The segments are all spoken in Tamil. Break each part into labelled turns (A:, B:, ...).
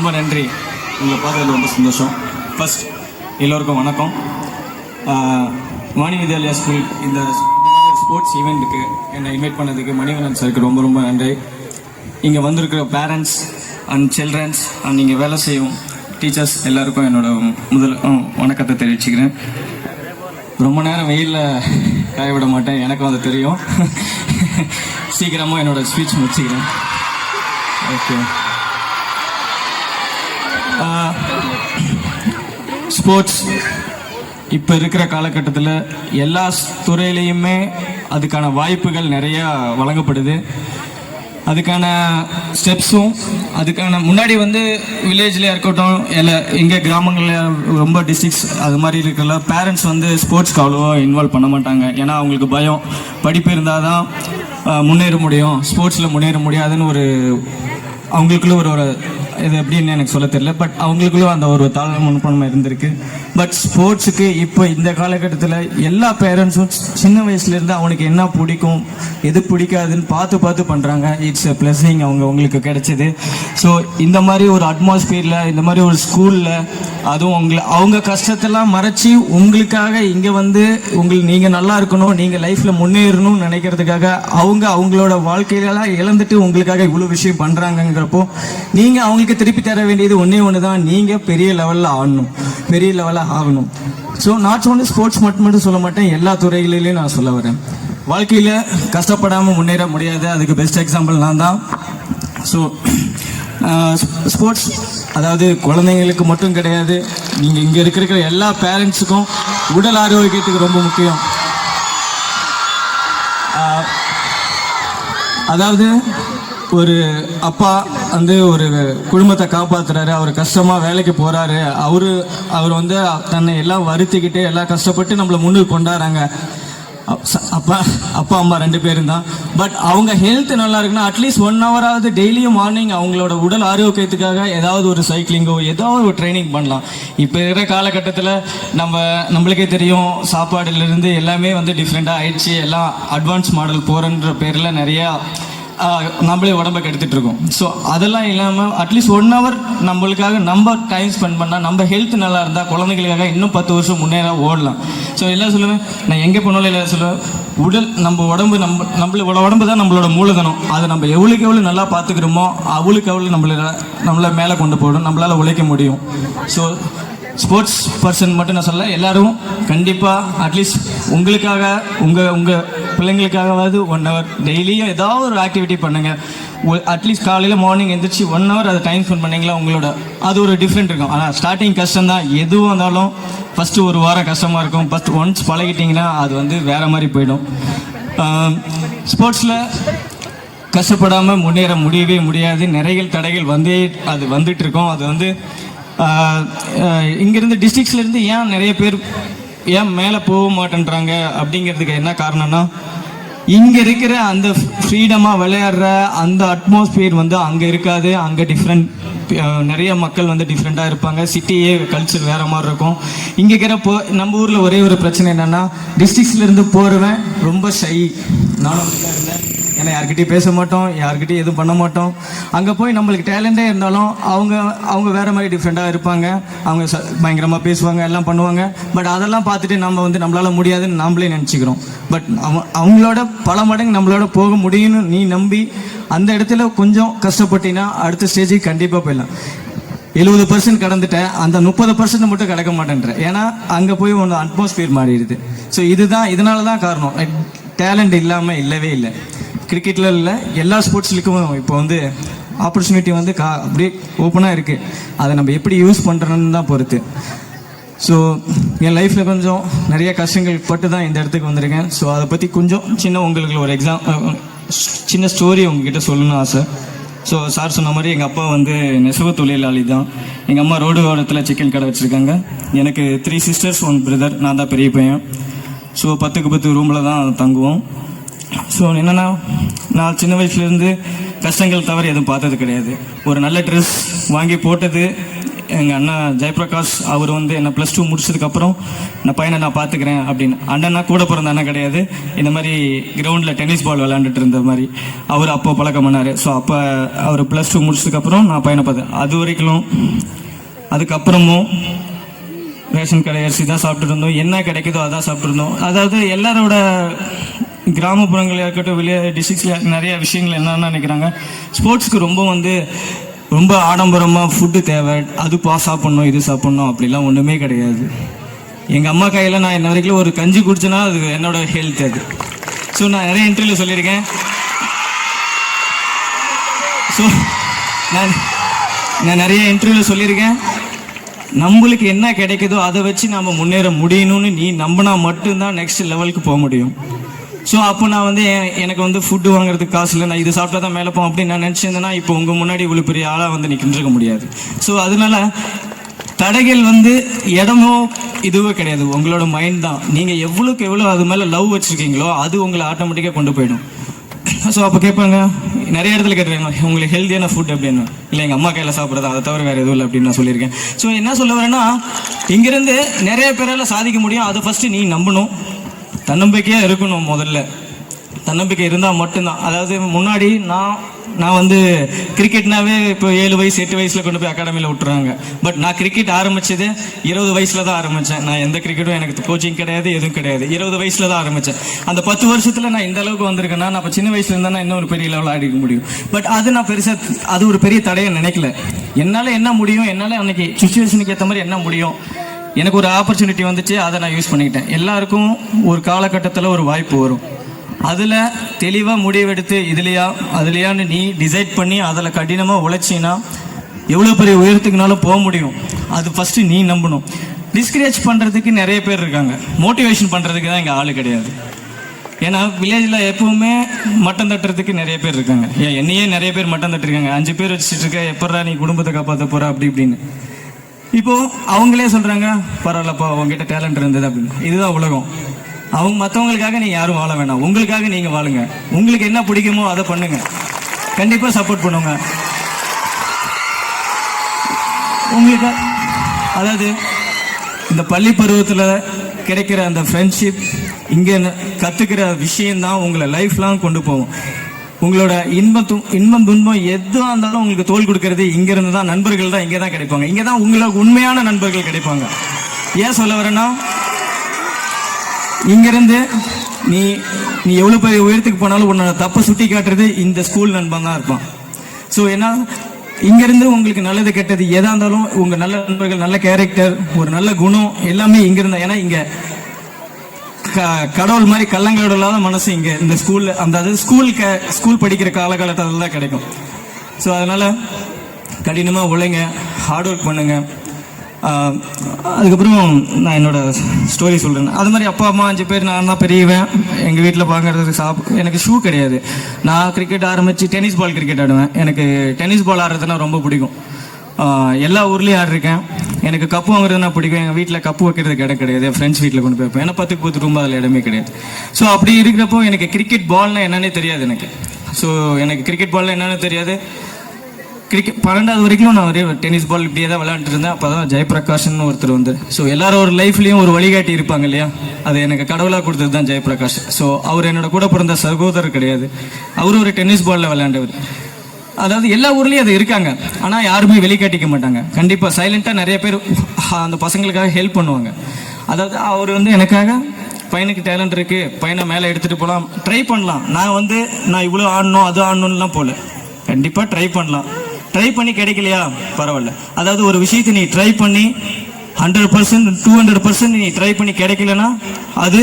A: ரொம்ப நன்றி. உங்களை பார்த்தது ரொம்ப சந்தோஷம். ஃபர்ஸ்ட் எல்லோருக்கும் வணக்கம். வாணி வித்யாலயா ஸ்கூல் இந்த ஸ்போர்ட்ஸ் ஈவெண்ட்டுக்கு என்னை இன்வைட் பண்ணதுக்கு மணிவண்ணன் சாருக்கு ரொம்ப ரொம்ப நன்றி. இங்கே வந்திருக்கிற பேரண்ட்ஸ் அண்ட் சில்ட்ரன்ஸ் அண்ட் இங்கே வேலை செய்யும் டீச்சர்ஸ் எல்லாருக்கும் என்னோட முதல் வணக்கத்தை தெரிவிச்சுக்கிறேன். ரொம்ப நேரம் வெயிலில் காய விட மாட்டேன், எனக்கும் அது தெரியும். சீக்கிரமாக என்னோடய ஸ்பீச் முடிச்சுக்கிறேன். ஓகே. ஸ்போர்ட்ஸ் இப்போ இருக்கிற காலகட்டத்தில் எல்லா துறையிலையுமே அதுக்கான வாய்ப்புகள் நிறையா வழங்கப்படுது. அதுக்கான ஸ்டெப்ஸும் அதுக்கான முன்னாடி வில்லேஜ்லேயே இருக்கட்டும் இல்லை எங்கே கிராமங்களில் ரொம்ப டிஸ்ட்ரிக்ஸ் அது மாதிரி இருக்கல பேரண்ட்ஸ் ஸ்போர்ட்ஸ்க்கு அவ்வளோவா இன்வால்வ் பண்ண மாட்டாங்க. ஏன்னா அவங்களுக்கு பயம், படிப்பு இருந்தால் தான் முன்னேற முடியும், ஸ்போர்ட்ஸில் முன்னேற முடியாதுன்னு அவங்களுக்குள்ள ஒரு இது எப்படின்னு எனக்கு சொல்ல தெரியல. பட் அவங்களுக்குள்ள அந்த ஒரு தாழ்வு மனப்பான்மை இருந்திருக்கு. பட் ஸ்போர்ட்ஸுக்கு இப்போ இந்த காலகட்டத்தில் எல்லா பேரண்ட்ஸும் சின்ன வயசுலேருந்து அவனுக்கு என்ன பிடிக்கும் எது பிடிக்காதுன்னு பார்த்து பண்ணுறாங்க. இட்ஸ் எ பிளஸிங் அவங்களுக்கு கிடைச்சிது. ஸோ இந்த மாதிரி ஒரு அட்மாஸ்பியரில் இந்த மாதிரி ஒரு ஸ்கூலில் அதுவும் அவங்க கஷ்டத்தெல்லாம் மறைச்சி உங்களுக்காக இங்கே நீங்கள் நல்லா இருக்கணும், நீங்கள் லைஃப்பில் முன்னேறணும்னு நினைக்கிறதுக்காக அவங்களோட வாழ்க்கையிலலாம் இழந்துட்டு உங்களுக்காக இவ்வளோ விஷயம் பண்ணுறாங்கங்கிறப்போ நீங்கள் அவங்களுக்கு திருப்பி தர வேண்டியது ஒன்று தான், நீங்கள் பெரிய லெவலில் ஆகணும். ஸோ நாட் ஓன்லி ஸ்போர்ட்ஸ் மட்டும் சொல்ல மாட்டேன், எல்லா துறைகளிலையும் நான் சொல்ல வரேன். வாழ்க்கையில் கஷ்டப்படாமல் முன்னேற முடியாது, அதுக்கு பெஸ்ட் எக்ஸாம்பிள் நான் தான். ஸோ ஸ்போர்ட்ஸ் அதாவது குழந்தைங்களுக்கு மட்டும் கிடையாது, நீங்கள் இங்கே இருக்கிற எல்லா பேரண்ட்ஸுக்கும் உடல் ஆரோக்கியத்துக்கு ரொம்ப முக்கியம். அதாவது ஒரு அப்பா ஒரு குடும்பத்தை காப்பாற்றுறாரு, அவர் கஷ்டமாக வேலைக்கு போகிறாரு, அவர் தன்னை எல்லாம் வருத்திக்கிட்டு எல்லாம் கஷ்டப்பட்டு நம்மளை முன்னுக்கு கொண்டாடுறாங்க. அப்பா அம்மா 2 பேரும் தான். பட் அவங்க ஹெல்த் நல்லா இருக்குன்னா அட்லீஸ்ட் 1 ஹவராவது டெய்லியும் மார்னிங் அவங்களோட உடல் ஆரோக்கியத்துக்காக ஏதாவது ஒரு சைக்கிளிங்கோ ஏதாவது ஒரு ட்ரைனிங் பண்ணலாம். இப்போ இருக்கிற காலகட்டத்தில் நம்மளுக்கே தெரியும், சாப்பாடுலேருந்து எல்லாமே டிஃப்ரெண்ட்டாக ஆயிடுச்சு. எல்லாம் அட்வான்ஸ் மாடல் போகிறன்ற பேரில் நிறையா நம்மளே உடம்பை கெடுத்துட்டு இருக்கோம். ஸோ அதெல்லாம் இல்லாமல் அட்லீஸ்ட் 1 ஹவர் நம்மளுக்காக நம்ம டைம் ஸ்பெண்ட் பண்ணால் நம்ம ஹெல்த் நல்லா இருந்தால் குழந்தைகளுக்காக இன்னும் 10 வருஷம் முன்னேற ஓடலாம். ஸோ எல்லாம் சொல்லுவேன், நான் எங்கே போனாலும் எல்லாம் சொல்லுவேன், நம்ம உடம்பு நம்மளோட உடம்பு தான் நம்மளோட மூலதனம். அதை நம்ம எவ்வளோ நல்லா பார்த்துக்கிறோமோ அவ்வளோ நம்மளை மேலே கொண்டு போகணும், நம்மளால் உழைக்க முடியும். ஸோ ஸ்போர்ட்ஸ் பர்சன் மட்டும் நான் சொல்ல, எல்லாரும் கண்டிப்பாக அட்லீஸ்ட் உங்களுக்காக உங்கள் பிள்ளைங்களுக்காகவாவது 1 ஹவர் டெய்லியும் ஏதாவது ஒரு ஆக்டிவிட்டி பண்ணுங்கள். அட்லீஸ்ட் காலையில் மார்னிங் எழுந்திரிச்சு 1 ஹவர் அதை டைம் ஸ்பெண்ட் பண்ணிங்களா உங்களோட அது ஒரு டிஃப்ரெண்ட் இருக்கும். ஆனால் ஸ்டார்டிங் கஷ்டம்தான், எதுவும் இருந்தாலும் ஃபஸ்ட்டு ஒரு வாரம் கஷ்டமாக இருக்கும். ஃபஸ்ட்டு ஒன்ஸ் பழகிட்டிங்கன்னா அது வேறு மாதிரி போயிடும். ஸ்போர்ட்ஸில் கஷ்டப்படாமல் முன்னேற முடியவே முடியாது. நிறைய தடைகள் வந்துட்டு இருக்கோம். அது இங்கேருந்து டிஸ்ட்ரிக்ஸ்லேருந்து ஏன் நிறைய பேர் ஏன் மேலே போக மாட்டேன்றாங்க அப்படிங்கிறதுக்கு என்ன காரணம்னா, இங்கே இருக்கிற அந்த ஃப்ரீடமாக விளையாடுற அந்த அட்மாஸ்பியர் அங்கே இருக்காது. அங்கே டிஃப்ரெண்ட் நிறைய மக்கள் டிஃப்ரெண்ட்டாக இருப்பாங்க. சிட்டியே கல்ச்சர் வேறு மாதிரி இருக்கும். இங்கே இருக்கிற நம்ம ஊரில் ஒரே ஒரு பிரச்சனை என்னென்னா, டிஸ்ட்ரிக்ஸ்லேருந்து போகிறவன் ரொம்ப ஷை. நானும் இருந்தேன், ஏன்னா யார்கிட்டையும் பேச மாட்டோம், யார்கிட்டையும் எதுவும் பண்ண மாட்டோம். அங்கே போய் நம்மளுக்கு டேலண்டே இருந்தாலும் அவங்க வேறு மாதிரி டிஃப்ரெண்ட்டாக இருப்பாங்க. அவங்க பயங்கரமாக பேசுவாங்க, எல்லாம் பண்ணுவாங்க. பட் அதெல்லாம் பார்த்துட்டு நம்ம நம்மளால் முடியாதுன்னு நாமளே நினச்சிக்கிறோம். பட் அவங்களோட பல மடங்கு நம்மளோட போக முடியும்னு நீ நம்பி அந்த இடத்துல கொஞ்சம் கஷ்டப்பட்டீங்கன்னா அடுத்த ஸ்டேஜுக்கு கண்டிப்பாக போயிடலாம். 70% கடந்துட்டேன், அந்த 30% மட்டும் கடக்க மாட்டேன்ற. ஏன்னா அங்கே போய் ஒன்று அட்மாஸ்பியர் மாறிடுது. ஸோ இதனால தான் காரணம். டேலண்ட் இல்லாமல் இல்லவே இல்லை. கிரிக்கெட்டில் இல்லை, எல்லா ஸ்போர்ட்ஸ்லுக்கும் இப்போ ஆப்பர்ச்சுனிட்டி அப்படியே ஓப்பனாக இருக்குது. அதை நம்ம எப்படி யூஸ் பண்ணுறோன்னு தான் பொறுத்து. ஸோ என் லைஃப்பில் கொஞ்சம் நிறைய கஷ்டங்கள் பட்டு தான் இந்த இடத்துக்கு வந்திருக்கேன். ஸோ அதை பற்றி கொஞ்சம் உங்களுக்கு ஒரு சின்ன ஸ்டோரி உங்ககிட்ட சொல்லணும்னு ஆசை. ஸோ சார் சொன்ன மாதிரி எங்கள் அப்பா நெசவு தொழிலாளி தான். எங்கள் அம்மா ரோடு ஓரத்தில் சிக்கன் கடை வச்சுருக்காங்க. எனக்கு 3 sisters 1 brother. நான் தான் பெரிய பையன். ஸோ 10க்கு 10 ரூமில் தான் தங்குவோம். ஸோ என்னென்னா, நான் சின்ன வயசுலேருந்து கஷ்டங்கள் தவிர எதுவும் பார்த்தது கிடையாது. ஒரு நல்ல ட்ரெஸ் வாங்கி போட்டது எங்கள் அண்ணா ஜெயபிரகாஷ் அவர் வந்து என்னை +2 முடிச்சதுக்கப்புறம் நான் பையனை நான் பார்த்துக்கிறேன் அப்படின்னு. அண்ணனா கூட பிறந்த அண்ணன் கிடையாது, இந்த மாதிரி கிரவுண்டில் டென்னிஸ் பால் விளையாண்டுட்டு இருந்த மாதிரி அவர் அப்போ பழக்கம் பண்ணார். ஸோ அப்போ அவர் +2 முடிச்சதுக்கப்புறம் நான் பையனை பார்த்தேன். அது வரைக்கும் அதுக்கப்புறமும் ரேஷன் கடை அரிசி தான் சாப்பிட்டு இருந்தோம், என்ன கிடைக்குதோ அதான் சாப்பிட்ருந்தோம். அதாவது எல்லாரோட கிராமப்புறங்களில் இருக்கட்டும் டிஸ்ட்ரிக்ஸில் நிறைய விஷயங்கள் என்னென்னு நினைக்கிறாங்க, ஸ்போர்ட்ஸ்க்கு ரொம்ப ஆடம்பரமாக ஃபுட்டு தேவை, அது சாப்பிட்ணும் இது சாப்பிட்ணும், அப்படிலாம் ஒன்றுமே கிடையாது. எங்கள் அம்மா கையில் நான் இன்ன வரைக்கும் ஒரு கஞ்சி குடிச்சேன்னா அது என்னோட ஹெல்த் அது. ஸோ நான் நிறைய இன்டர்வியூ சொல்லியிருக்கேன். ஸோ நான் நிறைய இன்டர்வியூவில் சொல்லியிருக்கேன், நம்மளுக்கு என்ன கிடைக்குதோ அதை வச்சு நம்ம முன்னேற முடியணும்னு நீ நம்பினா மட்டும்தான் நெக்ஸ்ட் லெவலுக்கு போக முடியும். ஸோ அப்போ நான் எனக்கு ஃபுட்டு வாங்குறதுக்கு காசு இல்லை, நான் இது சாப்பிட்டா தான் மேலே போவோம் அப்படின்னு நான் நினச்சிருந்தேன்னா இப்போ உங்கள் முன்னாடி இவ்வளோ பெரிய ஆளாக நிற்கின்றிருக்க முடியாது. ஸோ அதனால தடைகள் இடமோ இதுவோ கிடையாது, உங்களோட மைண்ட் தான். நீங்கள் எவ்வளோக்கு எவ்வளோ அது மேலே லவ் வச்சுருக்கீங்களோ அது உங்களை ஆட்டோமேட்டிக்காக கொண்டு போயிடும். ஸோ அப்போ கேட்பாங்க, நிறைய இடத்துல கேட்டுருக்காங்க உங்களுக்கு ஹெல்த்தியான ஃபுட் அப்படின்னு. இல்லை எங்கள் அம்மா கையில் சாப்பிட்றது, அதை தவிர வேறு எதுவும் இல்லை அப்படின்னு நான் சொல்லியிருக்கேன். ஸோ என்ன சொல்ல வரேன்னா, இங்கேருந்து நிறைய பேரால் சாதிக்க முடியும், அதை ஃபஸ்ட்டு நீ நம்பணும், தன்னம்பிக்கையாக இருக்கணும். முதல்ல தன்னம்பிக்கை இருந்தால் மட்டும்தான். அதாவது முன்னாடி நான் கிரிக்கெட்னாவே இப்போ 7 வயசு 8 வயசில் கொண்டு போய் அகாடமியில் விட்டுறாங்க. பட் நான் கிரிக்கெட் ஆரம்பித்தது 20 வயசில் தான் ஆரம்பித்தேன். நான் எந்த கிரிக்கெட்டும் எனக்கு கோச்சிங் கிடையாது, எதுவும் கிடையாது. 20 வயசில் தான் ஆரம்பித்தேன். அந்த 10 வருஷத்தில் நான் இந்த அளவுக்கு வந்திருக்கேன்னா, நான் இப்போ சின்ன வயசுல இருந்தால் நான் இன்னும் ஒரு பெரிய லெவலில் ஆடிக்க முடியும். பட் அது நான் பெருசாக அது ஒரு பெரிய தடையை நினைக்கல. என்னால் என்ன முடியும், என்னால் அன்னைக்கு சுச்சுவேஷனுக்கு ஏற்ற மாதிரி என்ன முடியும், எனக்கு ஒரு ஆப்பர்ச்சுனிட்டி வந்துச்சு, அதை நான் யூஸ் பண்ணிக்கிட்டேன். எல்லாருக்கும் ஒரு காலகட்டத்தில் ஒரு வாய்ப்பு வரும், அதில் தெளிவாக முடிவெடுத்து அதுலையான்னு நீ டிசைட் பண்ணி அதில் கடினமாக உழைச்சின்னா எவ்வளோ பெரிய உயரத்துக்குனாலும் போக முடியும். அது ஃபஸ்ட்டு நீ நம்பணும். டிஸ்கரேஜ் பண்ணுறதுக்கு நிறைய பேர் இருக்காங்க, மோட்டிவேஷன் பண்ணுறதுக்கு தான் இங்கே ஆள் கிடையாது. ஏன்னா வில்லேஜில் எப்பவுமே மட்டம் தட்டுறதுக்கு நிறைய பேர் இருக்காங்க. என்னையே நிறைய பேர் மட்டம் தட்டுருக்காங்க, 5 பேர் வச்சுட்டு இருக்க, எப்படா நீ குடும்பத்தை காப்பாற்ற போகிற அப்படி இப்படின்னு. இப்போது அவங்களே சொல்கிறாங்க, பரவாயில்லப்பா உங்ககிட்ட டேலண்ட் இருந்தது அப்படின்னு. இதுதான் உலகம். மற்றவங்களுக்காக நீங்கள் யாரும் வாழ வேண்டாம், உங்களுக்காக நீங்கள் வாழுங்க. உங்களுக்கு என்ன பிடிக்குமோ அதை பண்ணுங்க, கண்டிப்பாக சப்போர்ட் பண்ணுங்க. உங்களுக்கு அதாவது இந்த பள்ளி பருவத்தில் கிடைக்கிற அந்த ஃப்ரெண்ட்ஷிப், இங்கே கற்றுக்கிற விஷயந்தான் உங்களை லைஃப் லாங் கொண்டு போகும். உங்களோட இன்பம் துன்பம் எதுவாக இருந்தாலும் உங்களுக்கு தோல் கொடுக்கறது இங்கேருந்து தான். நண்பர்கள் தான் இங்கே தான் கிடைப்பாங்க, இங்கே தான் உங்களுக்கு உண்மையான நண்பர்கள் கிடைப்பாங்க. ஏன் சொல்ல வரேன்னா, இங்கேருந்து நீ எவ்வளோ பெரிய உயரத்துக்கு போனாலும் உன்னோட தப்பை சுட்டி காட்டுறது இந்த ஸ்கூல் நண்பன் தான் இருப்பான். ஸோ ஏன்னா இங்கேருந்து உங்களுக்கு நல்லது கெட்டது எதாக இருந்தாலும் உங்கள் நல்ல நண்பர்கள், நல்ல கேரக்டர், ஒரு நல்ல குணம் எல்லாமே இங்கேருந்தா. ஏன்னா இங்கே கடவுள் மாதிரி கள்ளங்களோட இல்லாத மனசு இங்கே இந்த ஸ்கூலில் அந்த ஸ்கூல் படிக்கிற காலகட்டத்தில் தான் கிடைக்கும். ஸோ அதனால் கடினமாக உழைங்க, ஹார்ட் ஒர்க் பண்ணுங்கள். அதுக்கப்புறம் நான் என்னோடய ஸ்டோரி சொல்கிறேன். அது மாதிரி அப்பா அம்மா 5 பேர், நான் தான் பெரியவன். எங்கள் வீட்டில் பார்க்குறதுக்கு எனக்கு ஷூ கிடையாது. நான் கிரிக்கெட் ஆரம்பித்து டென்னிஸ் பால் கிரிக்கெட் ஆடுவேன். எனக்கு டென்னிஸ் பால் ஆடுறதுனா ரொம்ப பிடிக்கும். எல்லா ஊர்லேயும் ஆடிருக்கேன். எனக்கு கப்பு வாங்குறதுனா பிடிக்கும். எங்கள் வீட்டில் கப்பு வைக்கிறதுக்கு இடம் கிடையாது, என் ஃப்ரெண்ட்ஸ் வீட்டில் கொண்டு போய் வைப்பேன். ஏன்னா 10 ரூம் அதில் இடமே கிடையாது. ஸோ அப்படி இருக்கிறப்போ எனக்கு கிரிக்கெட் பால்னால் என்னன்னே தெரியாது எனக்கு. ஸோ எனக்கு கிரிக்கெட் பால்னால் என்னென்னு தெரியாது. 12வது வரைக்கும் நான் ஒரே டென்னிஸ் பால் இப்படியே தான் விளையாண்டுட்டு இருந்தேன். அப்போ தான் ஜெயபிரகாஷ்னு ஒருத்தர் ஸோ எல்லாரும் ஒரு லைஃப்லேயும் ஒரு வழிகாட்டி இருப்பாங்க இல்லையா, அது எனக்கு கடவுளாக கொடுத்தது தான் ஜெயபிரகாஷ். ஸோ அவர் என்னோட கூட பிறந்த சகோதரர் கிடையாது, அவரும் ஒரு டென்னிஸ் பாலில் விளையாண்டவர். அதாவது எல்லா ஊர்லேயும் அது இருக்காங்க, ஆனால் யாருமே வெளிக்காட்டிக்க மாட்டாங்க. கண்டிப்பாக சைலண்ட்டாக நிறைய பேர் அந்த பசங்களுக்காக ஹெல்ப் பண்ணுவாங்க. அதாவது அவர் எனக்காக பையனுக்கு டேலண்ட் இருக்குது, பையனை மேலே எடுத்துகிட்டு போகலாம், ட்ரை பண்ணலாம். நான் இவ்வளோ ஆடணும் அது ஆடணும்லாம் போகல, கண்டிப்பாக ட்ரை பண்ணலாம். ட்ரை பண்ணி கிடைக்கலையா பரவாயில்ல. அதாவது ஒரு விஷயத்தை நீ ட்ரை பண்ணி 100% 200% நீ ட்ரை பண்ணி கிடைக்கலன்னா அது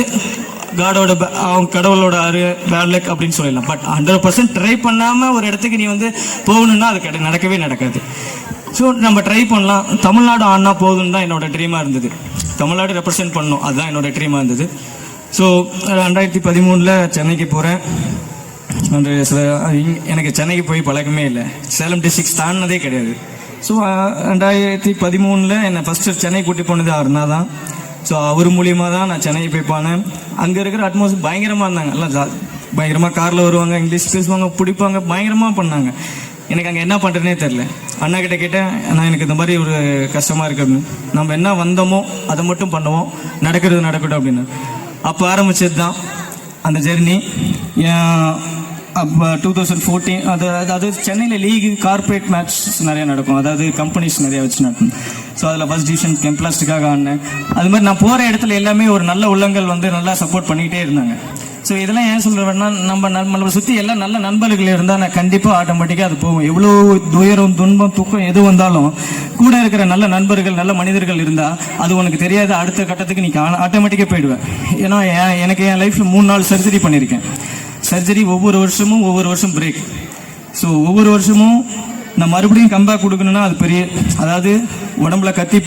A: கடவுளோட பேட் லக் அப்படின்னு சொல்லலாம். பட் 100% ட்ரை பண்ணாமல் ஒரு இடத்துக்கு நீ போகணுன்னா அது நடக்கவே நடக்காது. ஸோ நம்ம ட்ரை பண்ணலாம். தமிழ்நாடு ஆடினா போதும்னு தான் என்னோட ட்ரீமாக இருந்தது. தமிழ்நாடு ரெப்ரசென்ட் பண்ணணும், அதுதான் என்னோட ட்ரீமாக இருந்தது. ஸோ 2013 சென்னைக்கு போகிறேன். எனக்கு சென்னைக்கு போய் பழக்கமே இல்லை, சேலம் டிஸ்ட்ரிக்ட் தாண்டினதே கிடையாது. ஸோ 2013 என்னை ஃபஸ்ட்டு சென்னை கூட்டி போனது அருணா தான். ஸோ அவர் மூலியமாக தான் நான் சென்னை போய் போனேன். அங்கே இருக்கிற அட்மாஸ்பியர் பயங்கரமாக இருந்தாங்க, எல்லாம் பயங்கரமாக காரில் வருவாங்க, இங்கிலீஷ் பேசுவாங்க, பிடிப்பாங்க, பயங்கரமாக பண்ணாங்க. எனக்கு அங்கே என்ன பண்ணுறதுனே தெரில. அண்ணா கிட்ட கேட்டேன், நான் எனக்கு இந்த மாதிரி ஒரு கஷ்டமாக இருக்குது அப்படின்னு. நம்ம என்ன வந்தோமோ அதை மட்டும் பண்ணுவோம், நடக்கிறது நடக்கட்டும் அப்படின்னு. அப்போ ஆரம்பிச்சது தான் அந்த ஜெர்னி. அப்போ 2014 அதாவது சென்னையில் லீகு கார்பரேட் மேட்ச் நிறையா நடக்கும், அதாவது கம்பெனிஸ் நிறையா வச்சு நடக்கும். ஸோ அதில் ஃபஸ்ட் டிவிஷன் கெம்ப்ளாஸ்டுக்காக ஆடினேன். அது மாதிரி நான் போகிற இடத்துல எல்லாமே ஒரு நல்ல உள்ளங்கள் வந்து நல்லா சப்போர்ட் பண்ணிக்கிட்டே இருந்தாங்க. ஸோ இதெல்லாம் ஏன் சொல்கிறேன்னா, நம்மளை சுற்றி எல்லாம் நல்ல நண்பர்கள் இருந்தால் நான் கண்டிப்பாக ஆட்டோமேட்டிக்காக அது போகும். எவ்வளோ துயரம் துன்பம் துக்கம் எது வந்தாலும் கூட இருக்கிற நல்ல நண்பர்கள் நல்ல மனிதர்கள் இருந்தால் அது உனக்கு தெரியாத அடுத்த கட்டத்துக்கு நீ ஆட்டோமேட்டிக்காக போயிடுவேன். ஏன்னா எனக்கு என் லைஃப்பில் 3 நாள் சர்ஜரி பண்ணியிருக்கேன். சர்ஜரி ஒவ்வொரு வருஷம் பிரேக். ஸோ ஒவ்வொரு வருஷமும் நான் மறுபடியும் கம்பேக் கொடுக்கணும்னா அது பெரிய, அதாவது உடம்புல கத்தி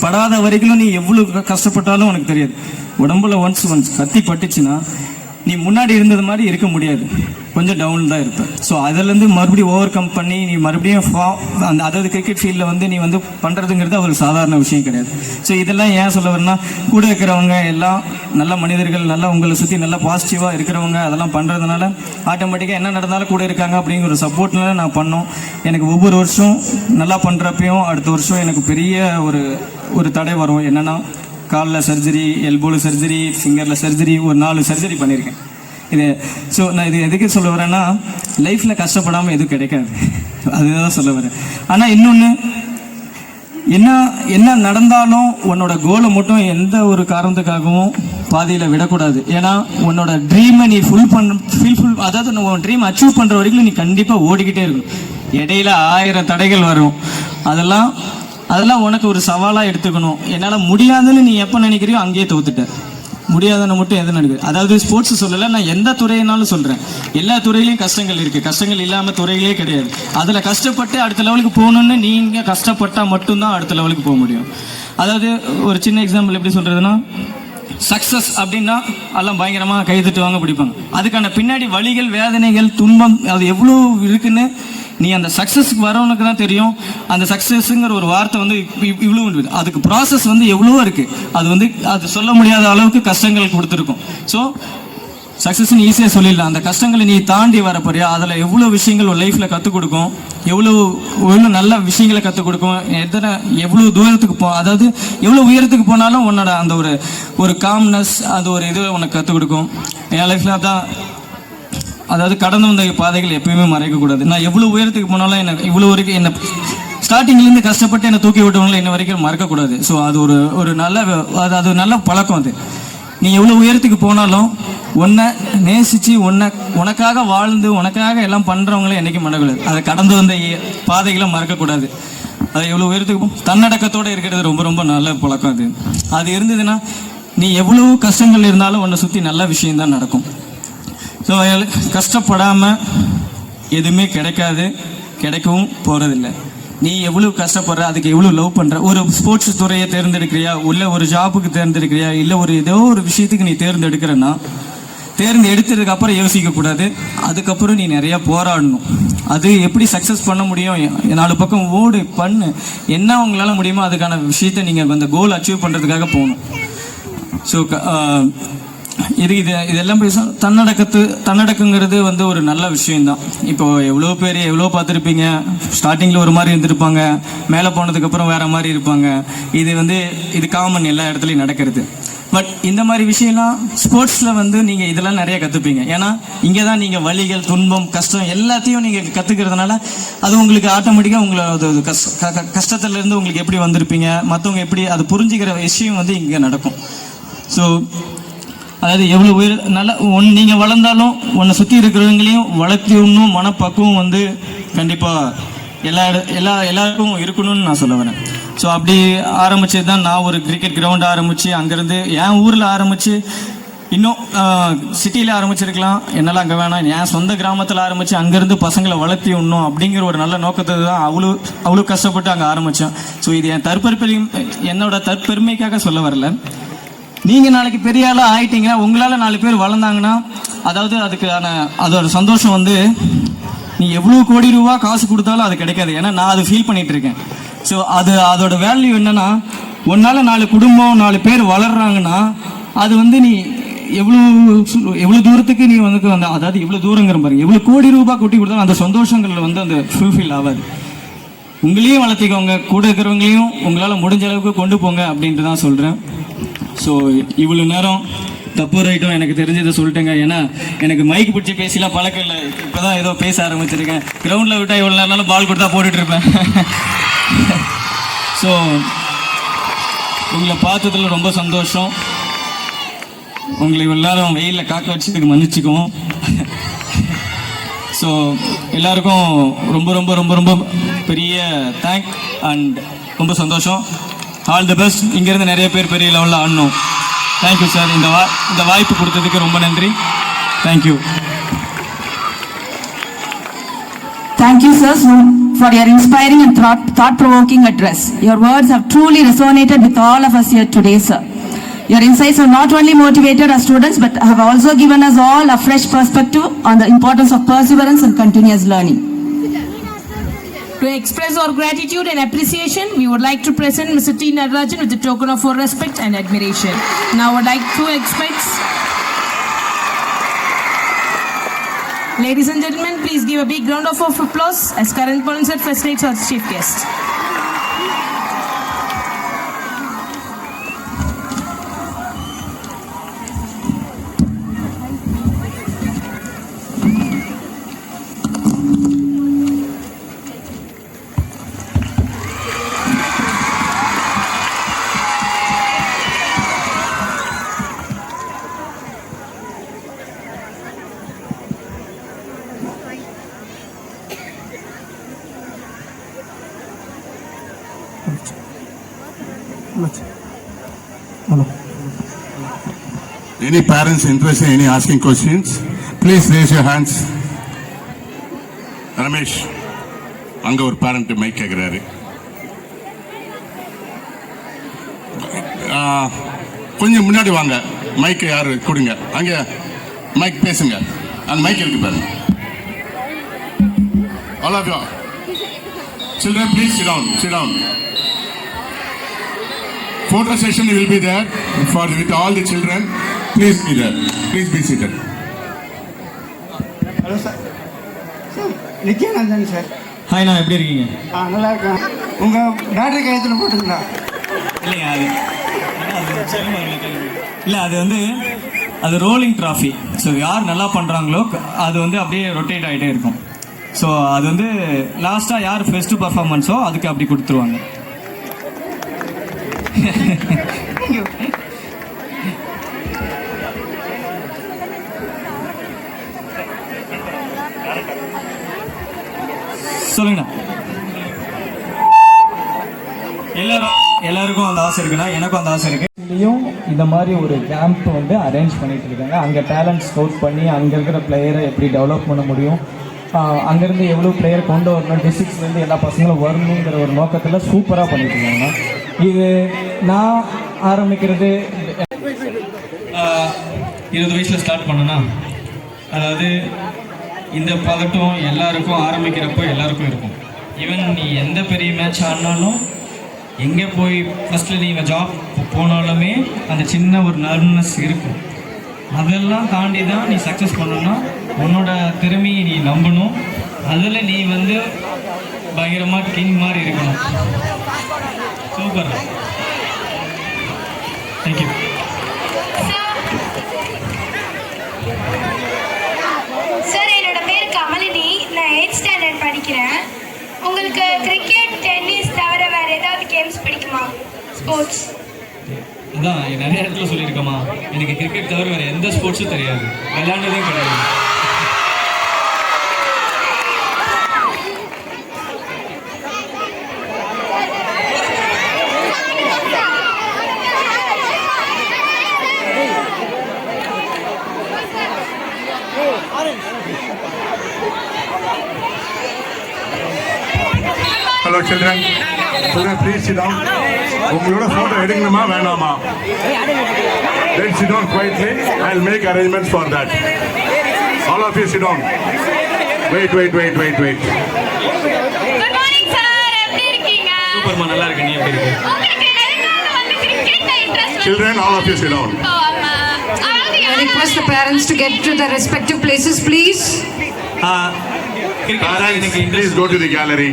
A: படாத வரைக்கும் நீ எவ்வளோ கஷ்டப்பட்டாலும் உனக்கு தெரியாது. உடம்புல ஒன்ஸ் கத்தி பட்டுச்சுன்னா நீ முன்னாடி இருந்தது மாதிரி இருக்க முடியாது, கொஞ்சம் டவுன் தான் இருப்பேன். ஸோ அதிலேருந்து மறுபடியும் ஓவர் கம் பண்ணி நீ மறுபடியும் அதாவது கிரிக்கெட் ஃபீல்டில் வந்து நீ வந்து பண்ணுறதுங்கிறது ஒரு சாதாரண விஷயம் கிடையாது. ஸோ இதெல்லாம் ஏன் சொல்ல வரேன்னா, கூட இருக்கிறவங்க எல்லாம் நல்ல மனிதர்கள், நல்லா உங்களை சுற்றி நல்லா பாசிட்டிவாக இருக்கிறவங்க அதெல்லாம் பண்ணுறதுனால ஆட்டோமேட்டிக்காக என்ன நடந்தாலும் கூட இருக்காங்க அப்படிங்கிற ஒரு சப்போர்ட்னால நான் பண்ணோம். எனக்கு ஒவ்வொரு வருஷம் நல்லா பண்ணுறப்பையும் அடுத்த வருஷம் எனக்கு பெரிய ஒரு தடை வரும். என்னென்னா, காலில் சர்ஜரி, எல்போவில் சர்ஜரி, ஃபிங்கரில் சர்ஜரி, ஒரு 4 சர்ஜரி பண்ணியிருக்கேன். ஸோ நான் இது எதுக்கு சொல்ல வரேன்னா, லைஃப்பில் கஷ்டப்படாமல் எதுவும் கிடைக்காது, அதுதான் சொல்ல வரேன். ஆனால் இன்னொன்று, என்ன நடந்தாலும் உன்னோட கோலை மட்டும் எந்த ஒரு காரணத்துக்காகவும் பாதியில் விடக்கூடாது. ஏன்னா உன்னோட ட்ரீமை நீ அதாவது உன் ட்ரீம் அச்சீவ் பண்ணுற வரைக்கும் நீ கண்டிப்பாக ஓடிக்கிட்டே இருக்கணும். இடையில 1000 தடைகள் வரும், அதெல்லாம் உனக்கு ஒரு சவாலாக எடுத்துக்கணும். என்னால் முடியாதுன்னு நீ எப்போ நினைக்கிறியோ அங்கேயே தோத்துட்ட. முடியாதுன்னு மட்டும் எது நினைக்கிறேன், அதாவது ஸ்போர்ட்ஸ் சொல்லலை, நான் எந்த துறையினாலும் சொல்கிறேன். எல்லா துறையிலையும் கஷ்டங்கள் இருக்குது, கஷ்டங்கள் இல்லாமல் துறையிலே கிடையாது. அதில் கஷ்டப்பட்டு அடுத்த லெவலுக்கு போகணுன்னு நீங்கள் கஷ்டப்பட்டால் மட்டும்தான் அடுத்த லெவலுக்கு போக முடியும். அதாவது ஒரு சின்ன எக்ஸாம்பிள் எப்படி சொல்கிறதுனா, சக்ஸஸ் அப்படின்னா எல்லாம் பயங்கரமாக கைதட்டுவாங்க, பிடிப்பாங்க. அதுக்கான பின்னாடி வலிகள், வேதனைகள், துன்பம் அது எவ்வளோ இருக்குன்னு நீ அந்த சக்ஸஸ்க்கு வரவனுக்கு தான் தெரியும். அந்த சக்ஸஸ்ங்கிற ஒரு வார்த்தை வந்து இவ்வளோ இருக்குது, அதுக்கு ப்ராசஸ் வந்து எவ்வளோ இருக்குது, அது சொல்ல முடியாத அளவுக்கு கஷ்டங்கள் கொடுத்துருக்கும். ஸோ சக்ஸஸ்ன்னு ஈஸியாக சொல்லிடலாம், அந்த கஷ்டங்களை நீ தாண்டி வரப்போறியா, அதில் எவ்வளோ விஷயங்கள் ஒரு லைஃப்பில் கற்றுக் கொடுக்கும், எவ்வளோ நல்ல விஷயங்களை கற்றுக் கொடுக்கும், எவ்வளோ தூரத்துக்கு அதாவது எவ்வளோ உயரத்துக்கு போனாலும் உன்னோட அந்த ஒரு காம்னஸ், அது ஒரு இது உனக்கு கற்றுக் கொடுக்கும். என் லைஃப்பில் அதான், அதாவது கடந்து வந்த பாதைகள் எப்பயுமே மறைக்கக்கூடாது. நான் எவ்வளோ உயரத்துக்கு போனாலும் எனக்கு இவ்வளோ வரைக்கும் என்னை ஸ்டார்டிங்லேருந்து கஷ்டப்பட்டு என்னை தூக்கி விட்டவங்களை இன்ன வரைக்கும் மறக்கக்கூடாது. ஸோ அது ஒரு நல்ல பழக்கம். அது நீ எவ்வளோ உயரத்துக்கு போனாலும் உன்னை நேசித்து உனக்காக வாழ்ந்து உனக்காக எல்லாம் பண்ணுறவங்களே என்றைக்கும் மறக்கக்கூடாது. அதை கடந்து வந்த பாதைகளை மறக்கக்கூடாது. அது எவ்வளோ உயரத்துக்கு தன்னடக்கத்தோடு இருக்கிறது ரொம்ப ரொம்ப நல்ல பழக்கம். அது இருந்ததுன்னா நீ எவ்வளோ கஷ்டங்கள் இருந்தாலும் உன்னை சுற்றி நல்ல விஷயம்தான் நடக்கும். ஸோ கஷ்டப்படாமல் எதுவுமே கிடைக்காது, கிடைக்கவும் போகிறதில்லை. நீ எவ்வளோ கஷ்டப்படுற, அதுக்கு எவ்வளோ லவ் பண்ணுற, ஒரு ஸ்போர்ட்ஸ் துறையை தேர்ந்தெடுக்கிறியா, இல்லை ஒரு ஜாபுக்கு தேர்ந்தெடுக்கிறியா, இல்லை ஏதோ ஒரு விஷயத்துக்கு நீ தேர்ந்தெடுக்கிறன்னா தேர்ந்தெடுத்ததுக்கப்புறம் யோசிக்கக்கூடாது, அதுக்கப்புறம் நீ நிறையா போராடணும். அது எப்படி சக்ஸஸ் பண்ண முடியும், 4 பக்கம் ஓடு பண்ணு, என்ன உங்களால் முடியுமோ அதுக்கான விஷயத்தை நீங்கள் அந்த கோல் அச்சீவ் பண்ணுறதுக்காக போகணும். ஸோ இதெல்லாம் பேச தன்னடக்கங்கிறது வந்து ஒரு நல்ல விஷயம்தான். இப்போ எவ்வளோ பேர் எவ்வளோ பார்த்துருப்பீங்க, ஸ்டார்டிங்கில் ஒரு மாதிரி இருந்திருப்பாங்க, மேலே போனதுக்கப்புறம் வேறு மாதிரி இருப்பாங்க. இது காமன், எல்லா இடத்துலையும் நடக்கிறது. பட் இந்த மாதிரி விஷயம்லாம் ஸ்போர்ட்ஸில் வந்து நீங்கள் இதெல்லாம் நிறைய கற்றுப்பீங்க. ஏன்னா இங்கே தான் நீங்கள் வலிகள், துன்பம், கஷ்டம் எல்லாத்தையும் நீங்கள் கற்றுக்கிறதுனால அது உங்களுக்கு ஆட்டோமேட்டிக்காக உங்களோட கஷ்டத்துலேருந்து உங்களுக்கு எப்படி வந்திருப்பீங்க, மற்றவங்க எப்படி அது புரிஞ்சுக்கிற விஷயம் வந்து இங்கே நடக்கும். ஸோ அதாவது எவ்வளோ நீங்கள் வளர்ந்தாலும் உன்னை சுற்றி இருக்கிறவங்களையும் வளர்க்கணும் மனப்பக்குவம் வந்து கண்டிப்பாக எல்லாருக்கும் இருக்கணும்னு நான் சொல்ல வரேன். ஸோ அப்படி ஆரம்பிச்சது தான் நான் ஒரு கிரிக்கெட் கிரவுண்ட் ஆரம்பித்து, அங்கேருந்து என் ஊரில் ஆரம்பித்து, இன்னும் சிட்டியில் ஆரம்பிச்சிருக்கலாம், என்னால் அங்கே வேணாம், என் சொந்த கிராமத்தில் ஆரம்பித்து அங்கேருந்து பசங்களை வளர்த்தி விடணும் அப்படிங்கிற ஒரு நல்ல நோக்கத்தை தான் அவ்வளோ கஷ்டப்பட்டு அங்கே ஆரம்பித்தேன். ஸோ இது என்னோட தற்பெருமைக்காக சொல்ல வரல. நீங்கள் நாளைக்கு பெரிய ஆளாக ஆகிட்டீங்கன்னா, உங்களால் 4 பேர் வளர்ந்தாங்கன்னா, அதாவது அதோட சந்தோஷம் வந்து நீ எவ்வளோ கோடி ரூபா காசு கொடுத்தாலும் அது கிடைக்காது. ஏன்னா நான் அதை ஃபீல் பண்ணிகிட்டு இருக்கேன். ஸோ அதோட வேல்யூ என்னென்னா, உன்னால் 4 குடும்பம் 4 பேர் வளர்கிறாங்கன்னா அது வந்து நீ எவ்வளோ தூரத்துக்கு நீ அதாவது எவ்வளோ தூரங்கிற பாருங்க, எவ்வளோ கோடி ரூபா கொட்டி கொடுத்தாலும் அந்த சந்தோஷங்கள் வந்து அந்த ஃபுல்ஃபில் ஆகாது. உங்களையும் வளர்த்திக்கோங்க, கூட இருக்கிறவங்களையும் உங்களால் முடிஞ்ச அளவுக்கு கொண்டு போங்க அப்படின்ட்டு தான் சொல்கிறேன். ஸோ இவ்வளோ நேரம் தப்பு ரைட்டும் எனக்கு தெரிஞ்சதை சொல்லிட்டேங்க. ஏன்னா எனக்கு மைக்கு பிடிச்சி பேசிலாம் பழக்கம் இல்லை. இப்போ தான் ஏதோ பேச ஆரம்பிச்சிருக்கேன். கிரவுண்டில் விட்டால் இவ்வளோ நேரம் பால் கொடுத்தா போட்டுட்ருப்பேன். ஸோ உங்களை பார்த்ததில் ரொம்ப சந்தோஷம். உங்களை எல்லாரும் வெயிலில் காக்க வச்சதுக்கு மன்னிச்சுக்குவோம். ஸோ எல்லாருக்கும் ரொம்ப ரொம்ப ரொம்ப ரொம்ப பெரிய தேங்க் அண்ட் ரொம்ப சந்தோஷம். All the best. இங்கேருந்து நிறைய பேர் பெரிய லெவலில் ஆடணும். Thank you sir. இந்த வாய்ப்பு கொடுத்ததுக்கு ரொம்ப நன்றி. Thank you.
B: Thank you, sir, for your inspiring and thought-provoking address. Your words have truly resonated with all of us here today, sir. Your insights have not only motivated our students, but have also given us all a fresh perspective on the importance of perseverance and continuous learning.
C: To express our gratitude and appreciation, we would like to present Mr. T. Natarajan with the token of our respect and admiration. Now I would like to expect. Ladies and gentlemen, please give a big round of applause as Karan Ponsat facilitates our chief guest.
D: Any parents interested in any asking questions? Please raise your hands. Ramesh, அங்க ஒரு parent மைக் கேக்குறாரு. கொஞ்சம் முன்னாடி வாங்க. மைக் யாரு கொடுங்க. அங்க மைக் பேசுங்க. அங்க மைக் இருக்கு பாருங்க. All of you. Children, please sit down. Sit down. Photo session will be there with all the children. Please be there. Please be seated.
E: Hello sir. Sir Nithyanandan sir.
A: Hi, நான் எப்படி இருக்கீங்க?
E: நல்லா இருக்கேன். உங்கள் பேட்டரி கையத்தில் போட்டுங்களா?
A: இல்லைங்க, அது வந்து அது ரோலிங் ட்ராஃபி. ஸோ யார் நல்லா பண்ணுறாங்களோ அது வந்து அப்படியே ரொட்டேட் ஆகிட்டே இருக்கும். ஸோ அது வந்து லாஸ்ட்டாக யார் ஃபெஸ்ட்டு பர்ஃபார்மன்ஸோ அதுக்கு அப்படி கொடுத்துருவாங்க. சொல்லுங்கண்ணா. எல்லாருக்கும் அந்த ஆசை இருக்குண்ணா, எனக்கும் அந்த ஆசை இருக்கு. இதுலேயும் இந்த மாதிரி ஒரு கேம்ப் வந்து அரேஞ்ச் பண்ணிட்டு இருக்காங்க. அங்கே டேலண்ட் ஸ்கவுட் பண்ணி அங்கே இருக்கிற பிளேயரை எப்படி டெவலப் பண்ண முடியும், அங்கேருந்து எவ்வளோ பிளேயர் கொண்டு வரணும், டிஸ்ட்ரிக்ட்ஸ்லேருந்து எல்லா பசங்களும் வரணுங்கிற ஒரு நோக்கத்தில் சூப்பராக பண்ணிட்டு இருக்காங்க. இது நான் ஆரம்பிக்கிறது 20 வயசில் ஸ்டார்ட் பண்ணேன்னா, அதாவது இந்த பதட்டம் எல்லாருக்கும் ஆரம்பிக்கிறப்போ எல்லாருக்கும் இருக்கும். ஈவன் நீ எந்த பெரிய மேட்ச் ஆடினாலும், எங்கே போய் ஃபஸ்ட்டில் நீங்கள் ஜாப் போனாலுமே அந்த சின்ன ஒரு நர்வஸ்னஸ் இருக்கும். அதெல்லாம் தாண்டி தான் நீ சக்ஸஸ் பண்ணணும்னா உன்னோட திறமையை நீ நம்பணும். அதில் நீ வந்து பயங்கரமாக கிங் மாதிரி இருக்கணும். சூப்பர். தேங்க்யூ.
F: சார், என்னோட பேர் கமலினி. நான் 8th ஸ்டாண்டர்ட் படிக்கிறேன். உங்களுக்கு கிரிக்கெட், டென்னிஸ் தவிர வேறு ஏதாவது கேம்ஸ் பிடிக்குமா? ஸ்போர்ட்ஸ்?
A: அதான் நிறைய இடத்துல சொல்லியிருக்கேம்மா, எனக்கு கிரிக்கெட் தவிர வேறு எந்த ஸ்போர்ட்ஸும் தெரியாது, விளையாண்டதும் கிடையாது.
D: Hello children. Children, please sit down. உங்களோட photo எடுக்கணுமா வேணாமா? Then sit down quietly. I'll make arrangements for that. All of you sit down. Wait.
F: Good morning sir. எப்படி இருக்கீங்க?
A: சூப்பர்மா, நல்லா இருக்கு. நீ எப்படி இருக்க?
F: உங்களுக்கு எதுக்காக வந்து கிரிக்கெட்ல interest?
D: Children, all of you sit down.
G: I request the parents to get to their respective places, please.
A: Cricket எனக்கு
D: Please go to the gallery.